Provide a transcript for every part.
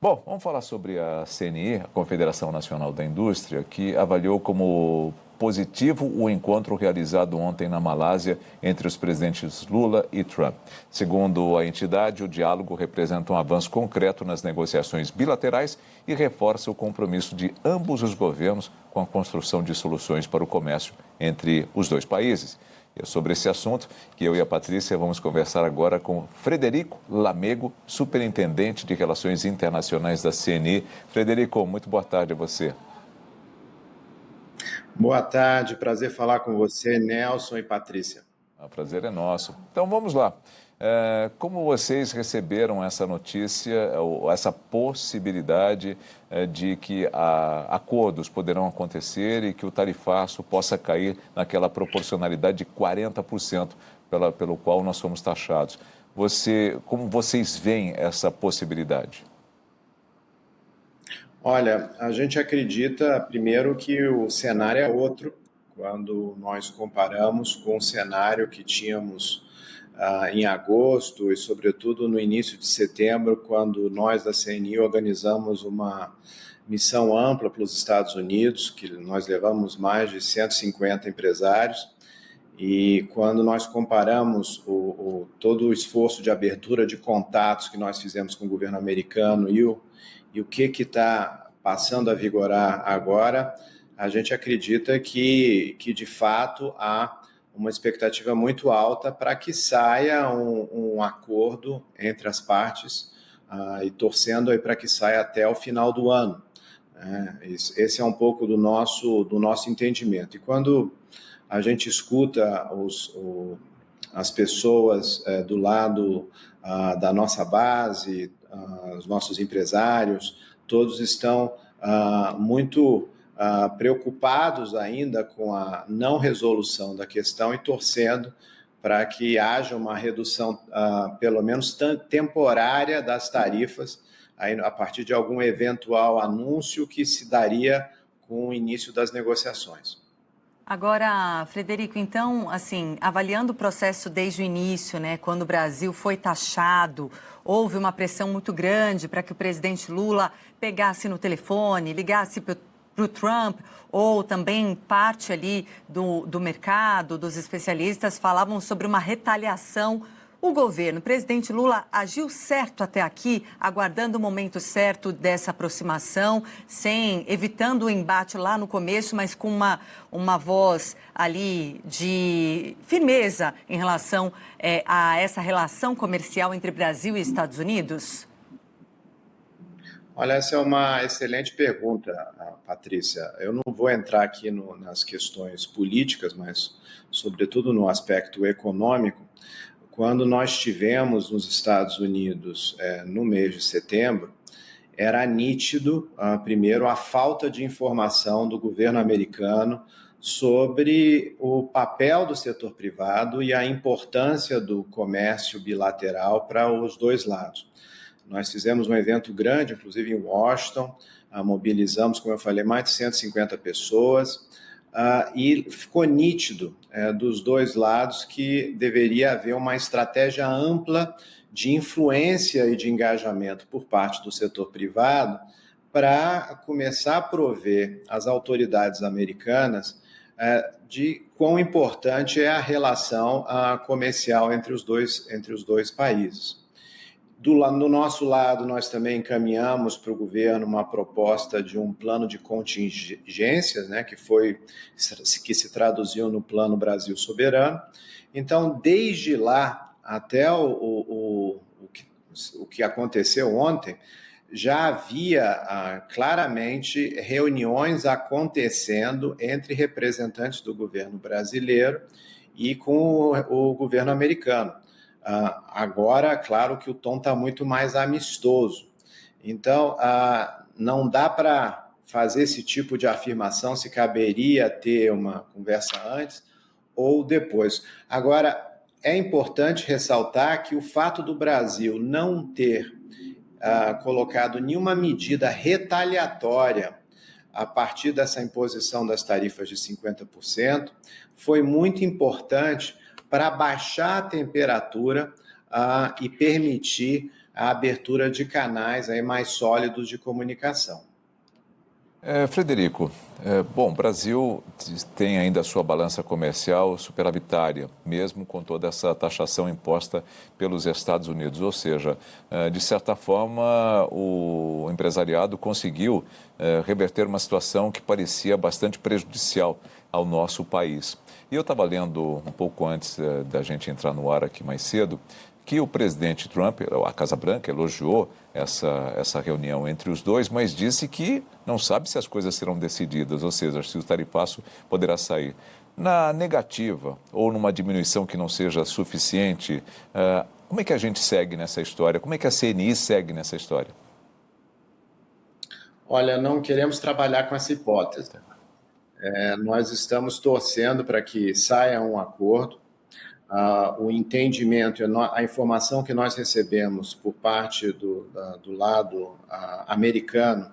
Bom, vamos falar sobre a CNI, a Confederação Nacional da Indústria, que avaliou como positivo o encontro realizado ontem na Malásia entre os presidentes Lula e Trump. Segundo a entidade, o diálogo representa um avanço concreto nas negociações bilaterais e reforça o compromisso de ambos os governos com a construção de soluções para o comércio entre os dois países. E é sobre esse assunto que eu e a Patrícia vamos conversar agora com Frederico Lamego, superintendente de Relações Internacionais da CNI. Frederico, muito boa tarde a você. Boa tarde, prazer falar com você, Nelson e Patrícia. O prazer é nosso. Então vamos lá. Como vocês receberam essa notícia, ou essa possibilidade de que acordos poderão acontecer e que o tarifaço possa cair naquela proporcionalidade de 40% pelo qual nós somos taxados? Como vocês veem essa possibilidade? Olha, a gente acredita, primeiro, que o cenário é outro, quando nós comparamos com o cenário que tínhamos em agosto e, sobretudo, no início de setembro, quando nós da CNI organizamos uma missão ampla para os Estados Unidos, que nós levamos mais de 150 empresários, e quando nós comparamos todo o esforço de abertura de contatos que nós fizemos com o governo americano e o que está passando a vigorar agora, a gente acredita que de fato há uma expectativa muito alta para que saia um acordo entre as partes e torcendo para que saia até o final do ano. Esse é um pouco do nosso entendimento. E quando a gente escuta as pessoas do lado da nossa base, os nossos empresários, todos estão muito preocupados ainda com a não resolução da questão e torcendo para que haja uma redução, pelo menos temporária, das tarifas, aí, a partir de algum eventual anúncio que se daria com o início das negociações. Agora, Frederico, então, assim, avaliando o processo desde o início, né, quando o Brasil foi taxado, houve uma pressão muito grande para que o presidente Lula pegasse no telefone, ligasse para o Trump, ou também parte ali do mercado, dos especialistas, falavam sobre uma retaliação. O governo, o presidente Lula, agiu certo até aqui, aguardando o momento certo dessa aproximação, evitando o embate lá no começo, mas com uma voz ali de firmeza em relação a essa relação comercial entre Brasil e Estados Unidos? Olha, essa é uma excelente pergunta, Patrícia. Eu não vou entrar aqui nas questões políticas, mas sobretudo no aspecto econômico. Quando nós estivemos nos Estados Unidos no mês de setembro, era nítido, primeiro, a falta de informação do governo americano sobre o papel do setor privado e a importância do comércio bilateral para os dois lados. Nós fizemos um evento grande, inclusive em Washington, mobilizamos, como eu falei, mais de 150 pessoas, e ficou nítido dos dois lados que deveria haver uma estratégia ampla de influência e de engajamento por parte do setor privado para começar a prover às autoridades americanas de quão importante é a relação comercial entre os dois países. No nosso lado, nós também encaminhamos para o governo uma proposta de um plano de contingências, né, que se traduziu no Plano Brasil Soberano. Então, desde lá até o que aconteceu ontem, já havia claramente reuniões acontecendo entre representantes do governo brasileiro e com o governo americano. Agora, claro que o tom está muito mais amistoso. Então, não dá para fazer esse tipo de afirmação se caberia ter uma conversa antes ou depois. Agora, é importante ressaltar que o fato do Brasil não ter colocado nenhuma medida retaliatória a partir dessa imposição das tarifas de 50% foi muito importante para baixar a temperatura e permitir a abertura de canais aí mais sólidos de comunicação. Frederico, bom, o Brasil tem ainda a sua balança comercial superavitária, mesmo com toda essa taxação imposta pelos Estados Unidos. Ou seja, de certa forma, o empresariado conseguiu reverter uma situação que parecia bastante prejudicial ao nosso país. E eu estava lendo um pouco antes da gente entrar no ar aqui mais cedo, que o presidente Trump, a Casa Branca, elogiou essa reunião entre os dois, mas disse que não sabe se as coisas serão decididas, ou seja, se o tarifaço poderá sair. Na negativa ou numa diminuição que não seja suficiente, como é que a gente segue nessa história? Como é que a CNI segue nessa história? Olha, não queremos trabalhar com essa hipótese. Nós estamos torcendo para que saia um acordo. O entendimento, a informação que nós recebemos por parte do lado americano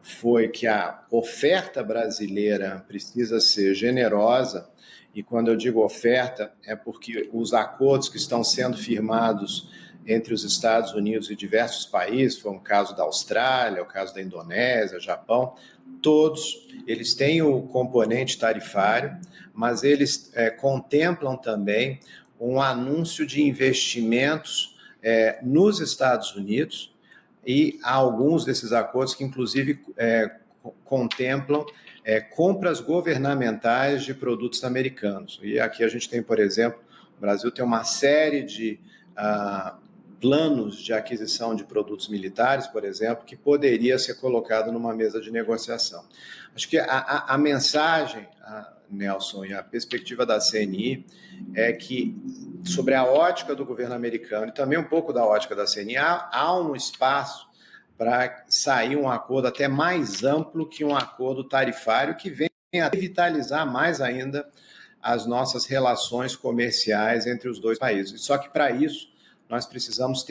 foi que a oferta brasileira precisa ser generosa, e quando eu digo oferta, é porque os acordos que estão sendo firmados entre os Estados Unidos e diversos países, foi o caso da Austrália, o caso da Indonésia, Japão, todos eles têm o componente tarifário, mas eles contemplam também um anúncio de investimentos nos Estados Unidos, e há alguns desses acordos que, inclusive, contemplam compras governamentais de produtos americanos. E aqui a gente tem, por exemplo, o Brasil tem uma série de planos de aquisição de produtos militares, por exemplo, que poderia ser colocado numa mesa de negociação. Acho que a mensagem, Nelson, e a perspectiva da CNI é que, sobre a ótica do governo americano e também um pouco da ótica da CNI, há um espaço para sair um acordo até mais amplo que um acordo tarifário que venha a revitalizar mais ainda as nossas relações comerciais entre os dois países. Só que, para isso, nós precisamos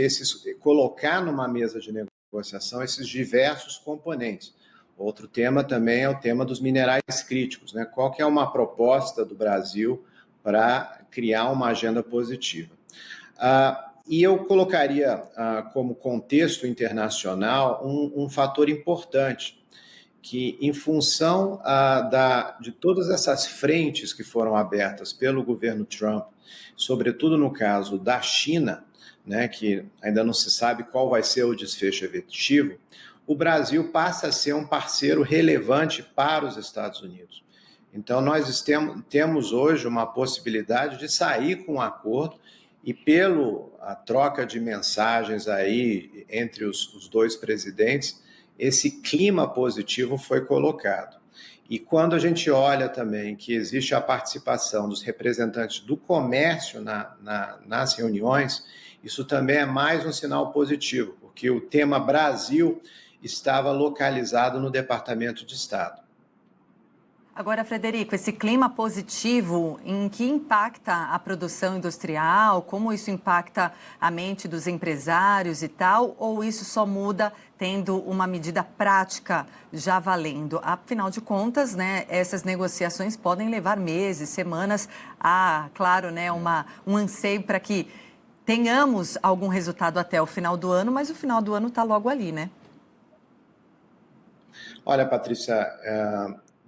colocar numa mesa de negociação esses diversos componentes. Outro tema também é o tema dos minerais críticos, né? Qual que é uma proposta do Brasil para criar uma agenda positiva? E eu colocaria como contexto internacional um fator importante, que, em função de todas essas frentes que foram abertas pelo governo Trump, sobretudo no caso da China, né, que ainda não se sabe qual vai ser o desfecho efetivo, o Brasil passa a ser um parceiro relevante para os Estados Unidos. Então, nós temos hoje uma possibilidade de sair com um acordo, e pela troca de mensagens aí entre os dois presidentes, esse clima positivo foi colocado. E quando a gente olha também que existe a participação dos representantes do comércio nas reuniões, isso também é mais um sinal positivo, porque o tema Brasil estava localizado no Departamento de Estado. Agora, Frederico, esse clima positivo, em que impacta a produção industrial? Como isso impacta a mente dos empresários e tal? Ou isso só muda tendo uma medida prática já valendo? Afinal de contas, né, essas negociações podem levar meses, semanas. Há, claro, né, um anseio para que tenhamos algum resultado até o final do ano, mas o final do ano está logo ali, né? Olha, Patrícia,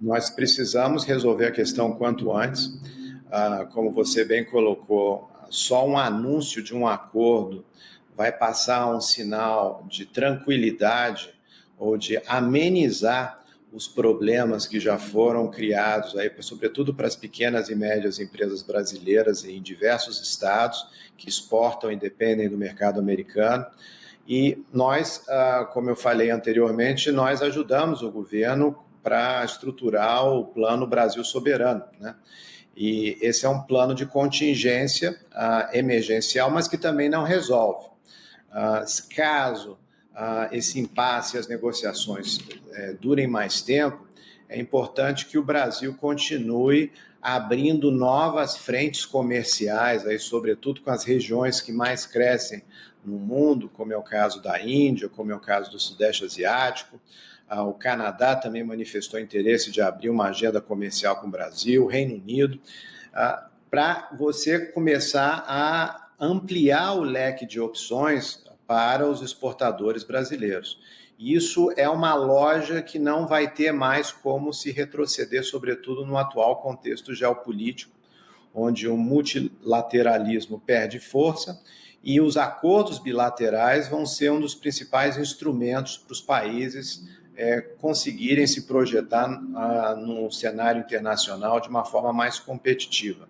nós precisamos resolver a questão quanto antes. Como você bem colocou, só um anúncio de um acordo vai passar um sinal de tranquilidade ou de amenizar os problemas que já foram criados, aí, sobretudo para as pequenas e médias empresas brasileiras em diversos estados que exportam e dependem do mercado americano. E nós, como eu falei anteriormente, nós ajudamos o governo para estruturar o Plano Brasil Soberano, né? E esse é um plano de contingência emergencial, mas que também não resolve. Caso esse impasse e as negociações durem mais tempo, é importante que o Brasil continue abrindo novas frentes comerciais, aí, sobretudo com as regiões que mais crescem no mundo, como é o caso da Índia, como é o caso do Sudeste Asiático. O Canadá também manifestou interesse de abrir uma agenda comercial com o Brasil, o Reino Unido, para você começar a ampliar o leque de opções para os exportadores brasileiros. Isso é uma loja que não vai ter mais como se retroceder, sobretudo no atual contexto geopolítico, onde o multilateralismo perde força e os acordos bilaterais vão ser um dos principais instrumentos para os países conseguirem se projetar no cenário internacional de uma forma mais competitiva.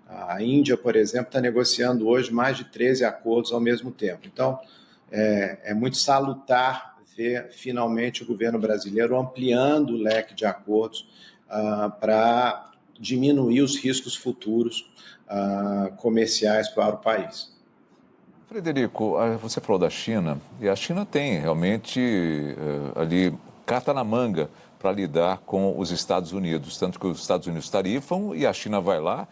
A Índia, por exemplo, está negociando hoje mais de 13 acordos ao mesmo tempo. Então, é muito salutar ver finalmente o governo brasileiro ampliando o leque de acordos para diminuir os riscos futuros comerciais para o país. Frederico, você falou da China, e a China tem realmente ali carta na manga para lidar com os Estados Unidos, tanto que os Estados Unidos tarifam e a China vai lá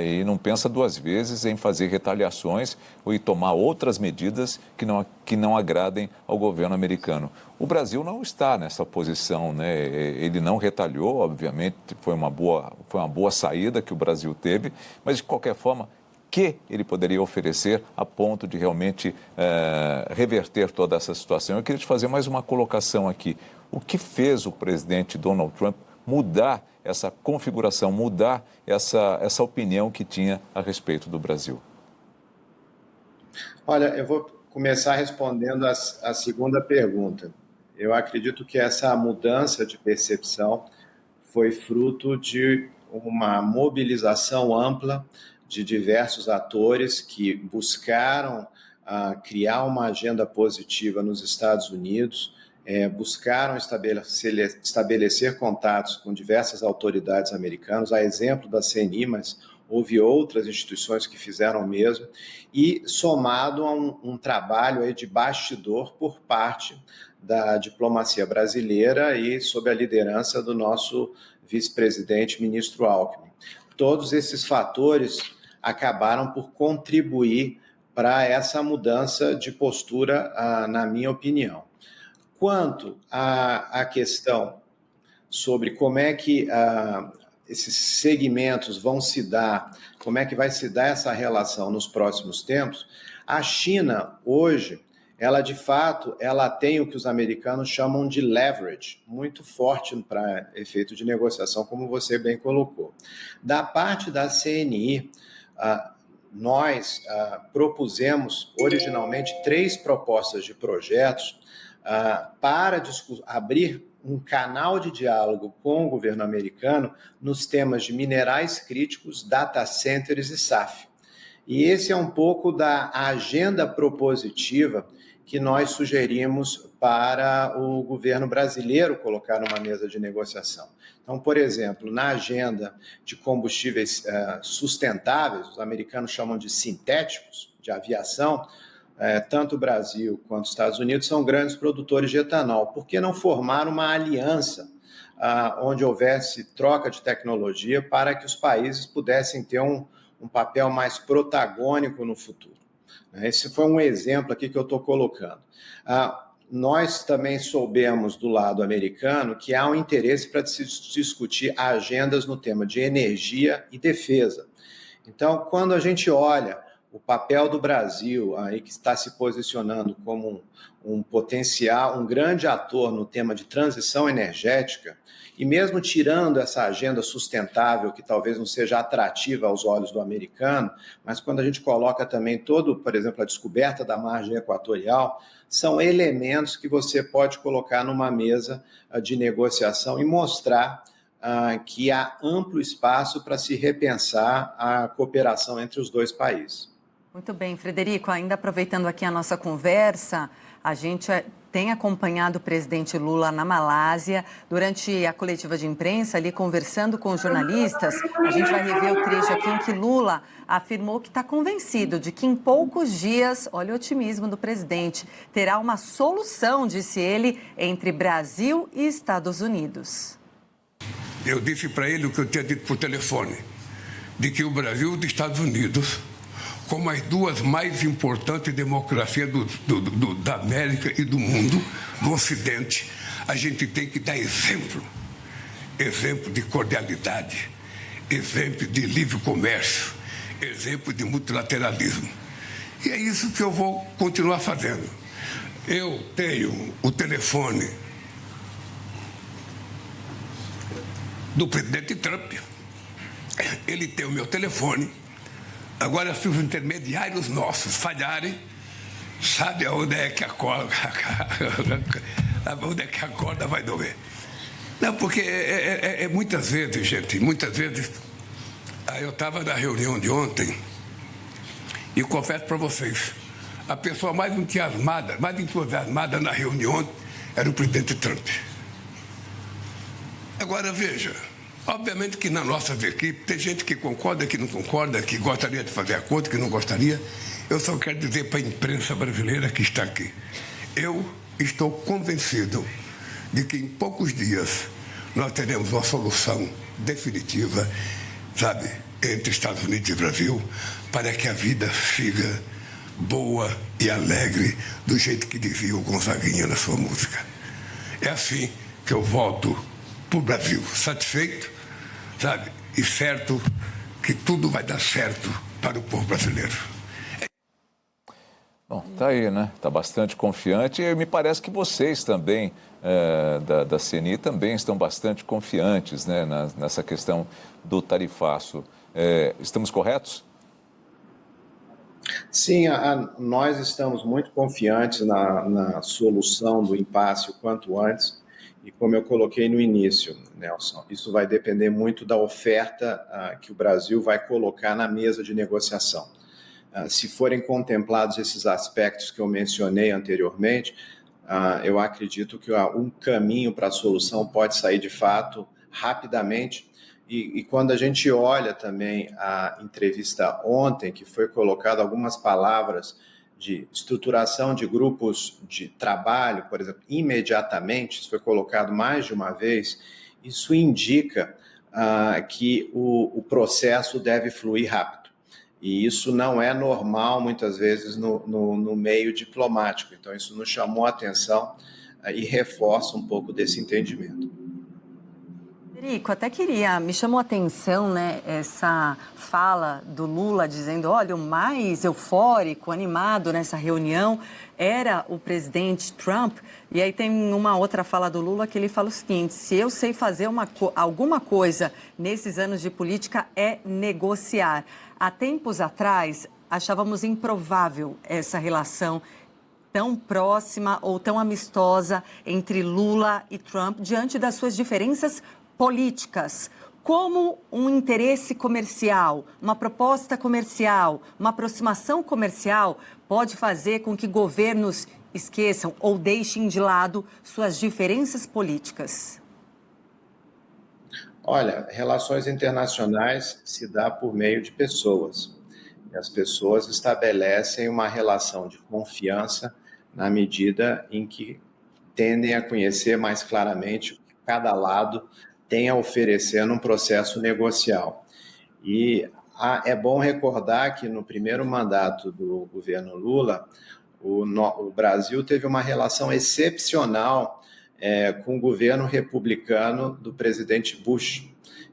e não pensa duas vezes em fazer retaliações ou em tomar outras medidas que não agradem ao governo americano. O Brasil não está nessa posição, né? Ele não retaliou, obviamente, foi uma boa saída que o Brasil teve, mas de qualquer forma, que ele poderia oferecer a ponto de realmente reverter toda essa situação. Eu queria te fazer mais uma colocação aqui. O que fez o presidente Donald Trump mudar essa configuração, mudar essa opinião que tinha a respeito do Brasil? Olha, eu vou começar respondendo a segunda pergunta. Eu acredito que essa mudança de percepção foi fruto de uma mobilização ampla de diversos atores que buscaram criar uma agenda positiva nos Estados Unidos, buscaram estabelecer contatos com diversas autoridades americanas, a exemplo da CNI, mas houve outras instituições que fizeram o mesmo, e somado a um trabalho aí de bastidor por parte da diplomacia brasileira e sob a liderança do nosso vice-presidente, ministro Alckmin. Todos esses fatores acabaram por contribuir para essa mudança de postura, na minha opinião. Quanto à questão sobre como é que esses segmentos vão se dar, como é que vai se dar essa relação nos próximos tempos, a China, hoje, ela de fato, ela tem o que os americanos chamam de leverage, muito forte para efeito de negociação, como você bem colocou. Da parte da CNI, nós propusemos originalmente 3 propostas de projetos para abrir um canal de diálogo com o governo americano nos temas de minerais críticos, data centers e SAF. E esse é um pouco da agenda propositiva que nós sugerimos para o governo brasileiro colocar numa mesa de negociação. Então, por exemplo, na agenda de combustíveis sustentáveis, os americanos chamam de sintéticos, de aviação, tanto o Brasil quanto os Estados Unidos são grandes produtores de etanol. Por que não formar uma aliança onde houvesse troca de tecnologia para que os países pudessem ter um papel mais protagônico no futuro? Esse foi um exemplo aqui que eu estou colocando. Nós também soubemos do lado americano que há um interesse para se discutir agendas no tema de energia e defesa. Então, quando a gente olha o papel do Brasil, aí que está se posicionando como um potencial, um grande ator no tema de transição energética, e mesmo tirando essa agenda sustentável, que talvez não seja atrativa aos olhos do americano, mas quando a gente coloca também por exemplo, a descoberta da margem equatorial, são elementos que você pode colocar numa mesa de negociação e mostrar que há amplo espaço para se repensar a cooperação entre os dois países. Muito bem, Frederico, ainda aproveitando aqui a nossa conversa, a gente tem acompanhado o presidente Lula na Malásia. Durante a coletiva de imprensa, ali conversando com os jornalistas, a gente vai rever o trecho aqui em que Lula afirmou que está convencido de que em poucos dias, olha o otimismo do presidente, terá uma solução, disse ele, entre Brasil e Estados Unidos. Eu disse para ele o que eu tinha dito por telefone, de que o Brasil e os Estados Unidos, como as duas mais importantes democracias da América e do mundo, do Ocidente, a gente tem que dar exemplo de cordialidade, exemplo de livre comércio, exemplo de multilateralismo. E é isso que eu vou continuar fazendo. Eu tenho o telefone do presidente Trump, ele tem o meu telefone. Agora, se os intermediários nossos falharem, sabe aonde é que a corda vai doer? Não, porque muitas vezes, gente, muitas vezes. Eu estava na reunião de ontem e confesso para vocês, a pessoa mais entusiasmada na reunião era o presidente Trump. Agora, veja, obviamente que na nossa equipe tem gente que concorda, que não concorda, que gostaria de fazer acordo, que não gostaria. Eu só quero dizer para a imprensa brasileira que está aqui, eu estou convencido de que em poucos dias nós teremos uma solução definitiva, sabe, entre Estados Unidos e Brasil, para que a vida siga boa e alegre, do jeito que dizia o Gonzaguinha na sua música. É assim que eu volto para o Brasil, satisfeito, sabe, e certo que tudo vai dar certo para o povo brasileiro. Bom, tá aí, né? Tá bastante confiante e me parece que vocês também, da CNI, também estão bastante confiantes, né, nessa questão do tarifaço. Estamos corretos? Sim, nós estamos muito confiantes na solução do impasse o quanto antes. E como eu coloquei no início, Nelson, isso vai depender muito da oferta que o Brasil vai colocar na mesa de negociação. Se forem contemplados esses aspectos que eu mencionei anteriormente, eu acredito que um caminho para a solução pode sair de fato rapidamente. E quando a gente olha também a entrevista ontem, que foi colocado algumas palavras de estruturação de grupos de trabalho, por exemplo, imediatamente, isso foi colocado mais de uma vez, isso indica que o processo deve fluir rápido. E isso não é normal, muitas vezes, no meio diplomático. Então, isso nos chamou a atenção e reforça um pouco desse entendimento. Frederico, me chamou a atenção, né, essa fala do Lula dizendo, olha, o mais eufórico, animado nessa reunião era o presidente Trump. E aí tem uma outra fala do Lula que ele fala o seguinte, se eu sei fazer alguma coisa nesses anos de política é negociar. Há tempos atrás, achávamos improvável essa relação tão próxima ou tão amistosa entre Lula e Trump diante das suas diferenças políticas. Como um interesse comercial, uma proposta comercial, uma aproximação comercial pode fazer com que governos esqueçam ou deixem de lado suas diferenças políticas? Olha, relações internacionais se dá por meio de pessoas. E as pessoas estabelecem uma relação de confiança na medida em que tendem a conhecer mais claramente o que cada lado tem a oferecer num processo negocial. E é bom recordar que no primeiro mandato do governo Lula, o Brasil teve uma relação excepcional com o governo republicano do presidente Bush.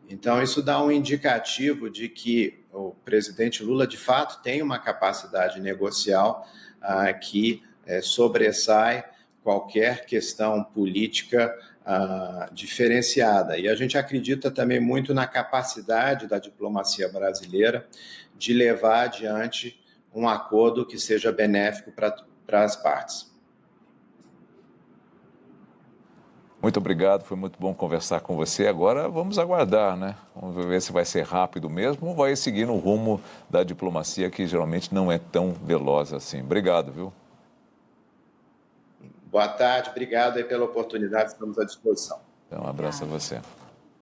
Então, isso dá um indicativo de que o presidente Lula, de fato, tem uma capacidade negocial que sobressai qualquer questão política diferenciada. E a gente acredita também muito na capacidade da diplomacia brasileira de levar adiante um acordo que seja benéfico para as partes. Muito obrigado, foi muito bom conversar com você. Agora vamos aguardar, né? Vamos ver se vai ser rápido mesmo ou vai seguir no rumo da diplomacia, que geralmente não é tão veloz assim. Obrigado, viu? Boa tarde, obrigado aí pela oportunidade, estamos à disposição. Então, um abraço a você.